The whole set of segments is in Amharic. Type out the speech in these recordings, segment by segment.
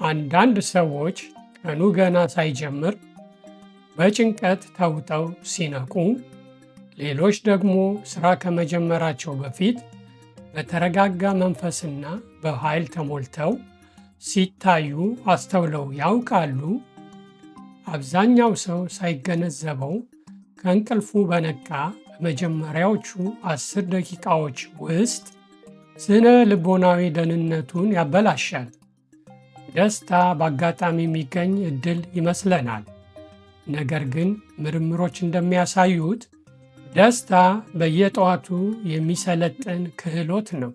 አንዳንድ ሰዎች ቀኑ ገና ሳይጀምር በጭንቀት ተውጠው ሲነቁ፣ ሌሎች ደግሞ ሥራ ከመጀመራቸው በፊት በተረጋጋ መንፈስና በኃይል ተሞልተው ሲታዩ አስተውለው ያውቃሉ? አብዛኛው ሰው ሳይገነዘበው ከእንቅልፉ በነቃ በመጀመሪያዎቹ 10 ደቂቃዎች ውስጥ ስነ ልቦናዊ ደህንነቱን ያበላሻል። ደስታ በአጋጣሚ የሚገኝ ዕድል ይመስለናል። ነገር ግን ምርምሮች እንደሚያሳዩት ደስታ በየጠዋቱ የሚሰለጥን ክህሎት ነው።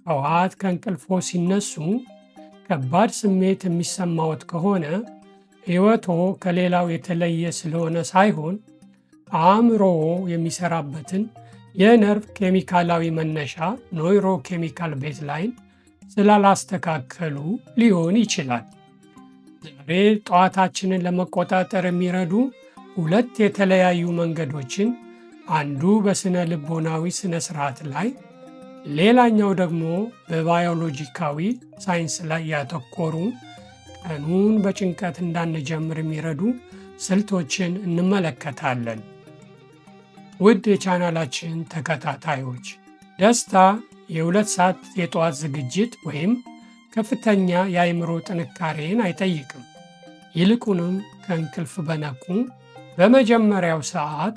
ጠዋት ከእንቅልፎ ሲነሱ ከባድ ስሜት የሚሰማዎት ከሆነ ሕይወቶ ከሌላው የተለየ ስለሆነ ሳይሆን አእምሮዎ የሚሰራበትን የነርቭ ኬሚካላዊ መነሻ ኖይሮ ኬሚካል ቤዝላይን ስላላስተካከሉ ሊሆን ይችላል። ዛሬ ጠዋታችንን ለመቆጣጠር የሚረዱ 2 የተለያዩ መንገዶችን፣ አንዱ በስነ ልቦናዊ ስነ ስርዓት ላይ፣ ሌላኛው ደግሞ በባዮሎጂካዊ ሳይንስ ላይ ያተኮሩ ቀኑን በጭንቀት እንዳንጀምር የሚረዱ ስልቶችን እንመለከታለን። ውድ የቻናላችን ተከታታዮች፣ ደስታ የ2 ሰዓት የጠዋት ዝግጅት ወይም ከፍተኛ የአእምሮ ጥንካሬን አይጠይቅም። ይልቁንም ከእንቅልፍ በነቁ በመጀመሪያው ሰዓት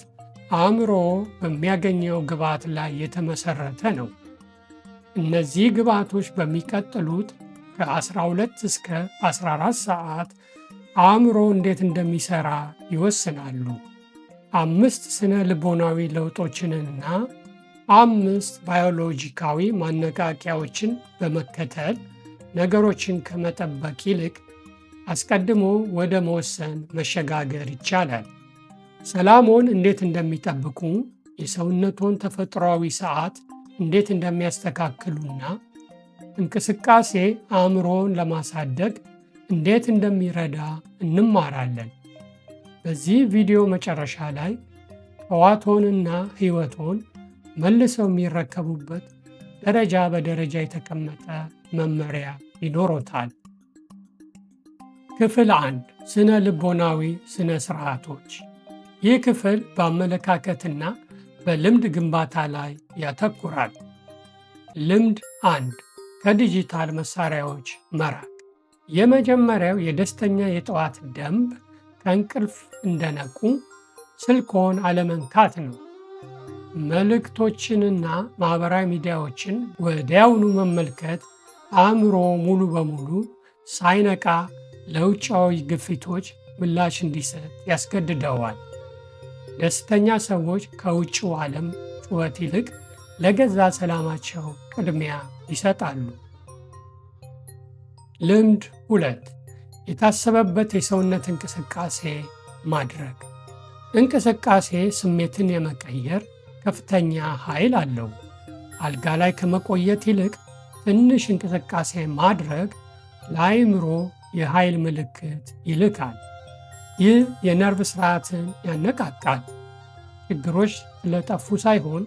አእምሮ በሚያገኘው ግብዓት ላይ የተመሰረተ ነው። እነዚህ ግብዓቶች በሚቀጥሉት ከ12 እስከ 14 ሰዓት አእምሮ እንዴት እንደሚሰራ ይወስናሉ። 5 ስነ ልቦናዊ ለውጦችንና 5 ባዮሎጂካዊ ማነቃቂያዎችን በመከተል ነገሮችን ከመጠበቅ ይልቅ አስቀድሞ ወደ መወሰን መሸጋገር ይቻላል። ሰላሞን እንዴት እንደሚጠብቁ፣ የሰውነቶን ተፈጥሯዊ ሰዓት እንዴት እንደሚያስተካክሉና እንቅስቃሴ አእምሮን ለማሳደግ እንዴት እንደሚረዳ እንማራለን። በዚህ ቪዲዮ መጨረሻ ላይ ጠዋቶንና ሕይወቶን መልሰው የሚረከቡበት ደረጃ በደረጃ የተቀመጠ መመሪያ ይኖሮታል። ክፍል 1 ስነ ልቦናዊ ስነ ስርዓቶች። ይህ ክፍል በአመለካከትና በልምድ ግንባታ ላይ ያተኩራል። ልምድ 1 ከዲጂታል መሳሪያዎች መራቅ። የመጀመሪያው የደስተኛ የጠዋት ደንብ ከእንቅልፍ እንደነቁ ስልክዎን አለመንካት ነው። መልእክቶችንና ማኅበራዊ ሚዲያዎችን ወዲያውኑ መመልከት አእምሮ ሙሉ በሙሉ ሳይነቃ ለውጫዊ ግፊቶች ምላሽ እንዲሰጥ ያስገድደዋል። ደስተኛ ሰዎች ከውጭው ዓለም ጩኸት ይልቅ ለገዛ ሰላማቸው ቅድሚያ ይሰጣሉ። ልምድ 2 የታሰበበት የሰውነት እንቅስቃሴ ማድረግ። እንቅስቃሴ ስሜትን የመቀየር ከፍተኛ ኃይል አለው። አልጋ ላይ ከመቆየት ይልቅ ትንሽ እንቅስቃሴ ማድረግ ለአእምሮ የኃይል ምልክት ይልካል። ይህ የነርቭ ስርዓትን ያነቃቃል። ችግሮች ስለጠፉ ሳይሆን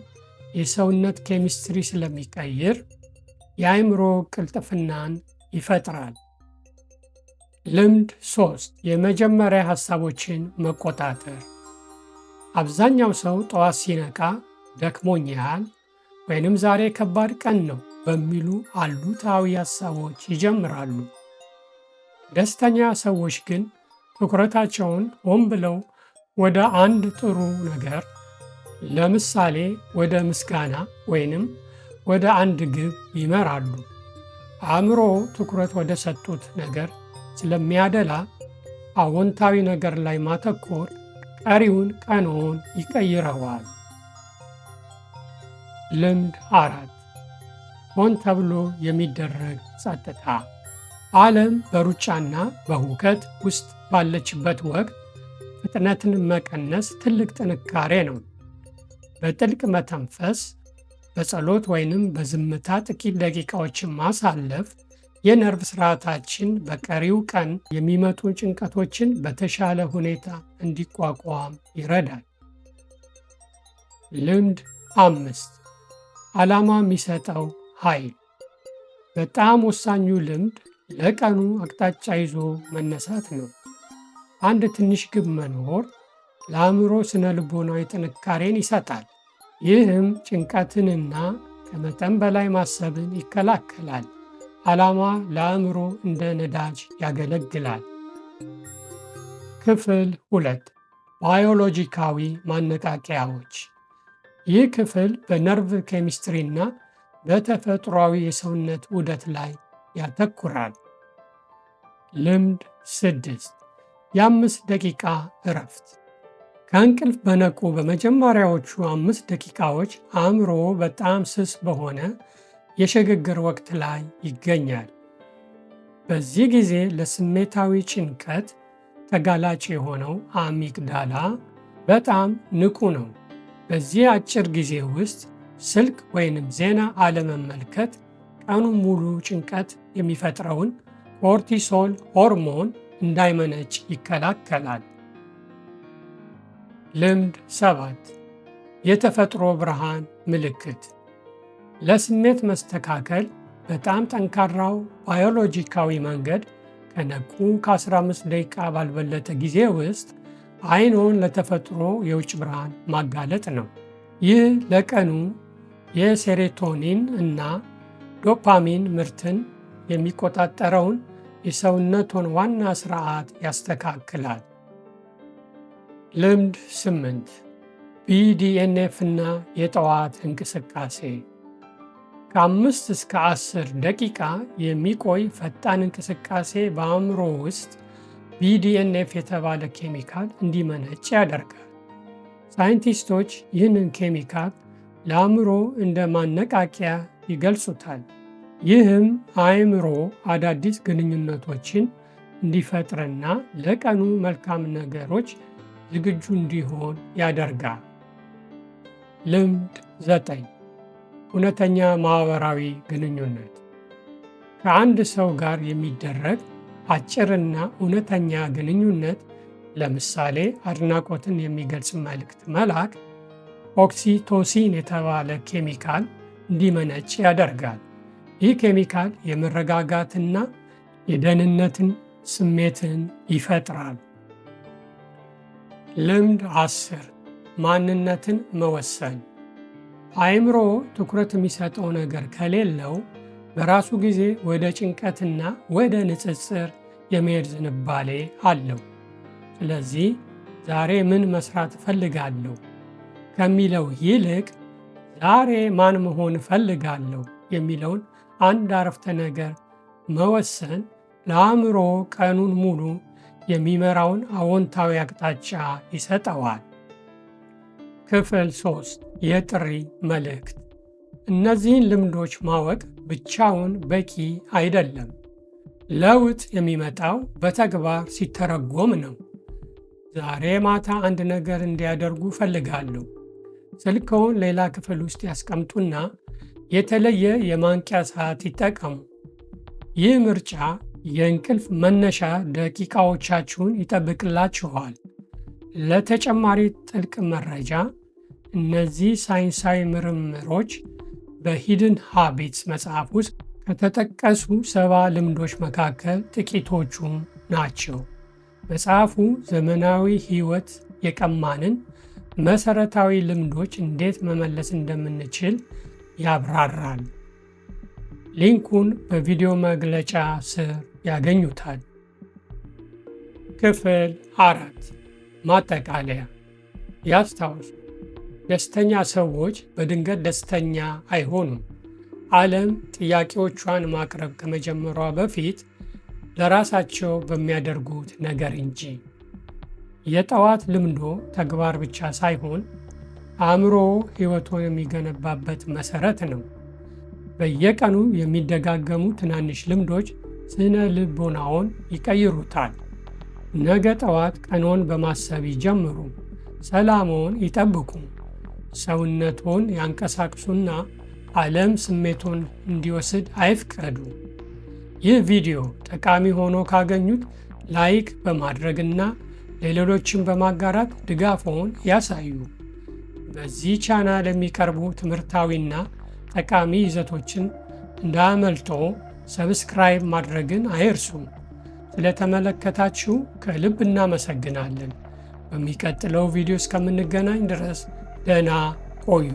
የሰውነት ኬሚስትሪ ስለሚቀይር የአእምሮ ቅልጥፍናን ይፈጥራል። ልምድ 3 የመጀመሪያ ሐሳቦችን መቆጣጠር። አብዛኛው ሰው ጠዋት ሲነቃ ደክሞኛል ወይንም ዛሬ ከባድ ቀን ነው በሚሉ አሉታዊ ሐሳቦች ይጀምራሉ። ደስተኛ ሰዎች ግን ትኩረታቸውን ሆን ብለው ወደ አንድ ጥሩ ነገር፣ ለምሳሌ ወደ ምስጋና ወይንም ወደ አንድ ግብ ይመራሉ። አእምሮ ትኩረት ወደ ሰጡት ነገር ስለሚያደላ አዎንታዊ ነገር ላይ ማተኮር ቀሪውን ቀንዎን ይቀይረዋል። ልምድ 4 ሆን ተብሎ የሚደረግ ጸጥታ። ዓለም በሩጫና በሁከት ውስጥ ባለችበት ወቅት ፍጥነትን መቀነስ ትልቅ ጥንካሬ ነው። በጥልቅ መተንፈስ፣ በጸሎት ወይንም በዝምታ ጥቂት ደቂቃዎችን ማሳለፍ የነርቭ ስርዓታችን በቀሪው ቀን የሚመጡ ጭንቀቶችን በተሻለ ሁኔታ እንዲቋቋም ይረዳል። ልምድ 5 ዓላማ የሚሰጠው ኃይል። በጣም ወሳኙ ልምድ ለቀኑ አቅጣጫ ይዞ መነሳት ነው። አንድ ትንሽ ግብ መኖር ለአእምሮ ስነ ልቦናዊ ጥንካሬን ይሰጣል። ይህም ጭንቀትንና ከመጠን በላይ ማሰብን ይከላከላል። ዓላማ ለአእምሮ እንደ ነዳጅ ያገለግላል። ክፍል 2 ባዮሎጂካዊ ማነቃቂያዎች። ይህ ክፍል በነርቭ ኬሚስትሪና በተፈጥሯዊ የሰውነት ዑደት ላይ ያተኩራል። ልምድ 6 የ5 ደቂቃ እረፍት። ከእንቅልፍ በነቁ በመጀመሪያዎቹ 5 ደቂቃዎች አእምሮ በጣም ስስ በሆነ የሽግግር ወቅት ላይ ይገኛል። በዚህ ጊዜ ለስሜታዊ ጭንቀት ተጋላጭ የሆነው አሚግዳላ በጣም ንቁ ነው። በዚህ አጭር ጊዜ ውስጥ ስልክ ወይንም ዜና አለመመልከት ቀኑን ሙሉ ጭንቀት የሚፈጥረውን ኮርቲሶል ሆርሞን እንዳይመነጭ ይከላከላል። ልምድ 7 የተፈጥሮ ብርሃን ምልክት። ለስሜት መስተካከል በጣም ጠንካራው ባዮሎጂካዊ መንገድ ከነቁ ከ15 ደቂቃ ባልበለጠ ጊዜ ውስጥ አይኖን ለተፈጥሮ የውጭ ብርሃን ማጋለጥ ነው። ይህ ለቀኑ የሴሮቶኒን እና ዶፓሚን ምርትን የሚቆጣጠረውን የሰውነቶን ዋና ስርዓት ያስተካክላል። ልምድ 8 BDNF እና የጠዋት እንቅስቃሴ። ከ5 እስከ 10 ደቂቃ የሚቆይ ፈጣን እንቅስቃሴ በአእምሮ ውስጥ BDNF የተባለ ኬሚካል እንዲመነጭ ያደርጋል። ሳይንቲስቶች ይህንን ኬሚካል ለአእምሮ እንደ ማነቃቂያ ይገልጹታል። ይህም አእምሮ አዳዲስ ግንኙነቶችን እንዲፈጥርና ለቀኑ መልካም ነገሮች ዝግጁ እንዲሆን ያደርጋል። ልምድ 9 እውነተኛ ማህበራዊ ግንኙነት። ከአንድ ሰው ጋር የሚደረግ አጭርና እውነተኛ ግንኙነት፣ ለምሳሌ አድናቆትን የሚገልጽ መልእክት መላክ፣ ኦክሲቶሲን የተባለ ኬሚካል እንዲመነጭ ያደርጋል። ይህ ኬሚካል የመረጋጋትና የደህንነትን ስሜትን ይፈጥራል። ልምድ 10 ማንነትን መወሰን። አእምሮ ትኩረት የሚሰጠው ነገር ከሌለው በራሱ ጊዜ ወደ ጭንቀትና ወደ ንጽጽር የመሄድ ዝንባሌ አለው። ስለዚህ ዛሬ ምን መስራት እፈልጋለሁ ከሚለው ይልቅ ዛሬ ማን መሆን እፈልጋለሁ የሚለውን አንድ አረፍተ ነገር መወሰን ለአእምሮ ቀኑን ሙሉ የሚመራውን አዎንታዊ አቅጣጫ ይሰጠዋል። ክፍል 3 የጥሪ መልእክት። እነዚህን ልምዶች ማወቅ ብቻውን በቂ አይደለም። ለውጥ የሚመጣው በተግባር ሲተረጎም ነው። ዛሬ ማታ አንድ ነገር እንዲያደርጉ እፈልጋለሁ። ስልክዎን ሌላ ክፍል ውስጥ ያስቀምጡና የተለየ የማንቂያ ሰዓት ይጠቀሙ። ይህ ምርጫ የእንቅልፍ መነሻ ደቂቃዎቻችሁን ይጠብቅላችኋል። ለተጨማሪ ጥልቅ መረጃ እነዚህ ሳይንሳዊ ምርምሮች በሂድን ሃቢትስ መጽሐፍ ውስጥ ከተጠቀሱ 70 ልምዶች መካከል ጥቂቶቹ ናቸው። መጽሐፉ ዘመናዊ ሕይወት የቀማንን መሰረታዊ ልምዶች እንዴት መመለስ እንደምንችል ያብራራል። ሊንኩን በቪዲዮ መግለጫ ስር ያገኙታል። ክፍል 4 ማጠቃለያ። ያስታውሱ፣ ደስተኛ ሰዎች በድንገት ደስተኛ አይሆኑም። ዓለም ጥያቄዎቿን ማቅረብ ከመጀመሯ በፊት ለራሳቸው በሚያደርጉት ነገር እንጂ። የጠዋት ልምዶ ተግባር ብቻ ሳይሆን አእምሮ ሕይወቶን የሚገነባበት መሠረት ነው። በየቀኑ የሚደጋገሙ ትናንሽ ልምዶች ስነ ልቦናውን ይቀይሩታል። ነገ ጠዋት ቀኖን በማሰብ ይጀምሩ። ሰላሞን ይጠብቁ። ሰውነቶን ያንቀሳቅሱና ዓለም ስሜቶን እንዲወስድ አይፍቀዱ። ይህ ቪዲዮ ጠቃሚ ሆኖ ካገኙት ላይክ በማድረግና ለሌሎችን በማጋራት ድጋፎን ያሳዩ። በዚህ ቻናል የሚቀርቡ ትምህርታዊና ጠቃሚ ይዘቶችን እንዳያመልጦ ሰብስክራይብ ማድረግን አይርሱ። ስለተመለከታችሁ ከልብ እናመሰግናለን። በሚቀጥለው ቪዲዮ እስከምንገናኝ ድረስ ደህና ቆዩ።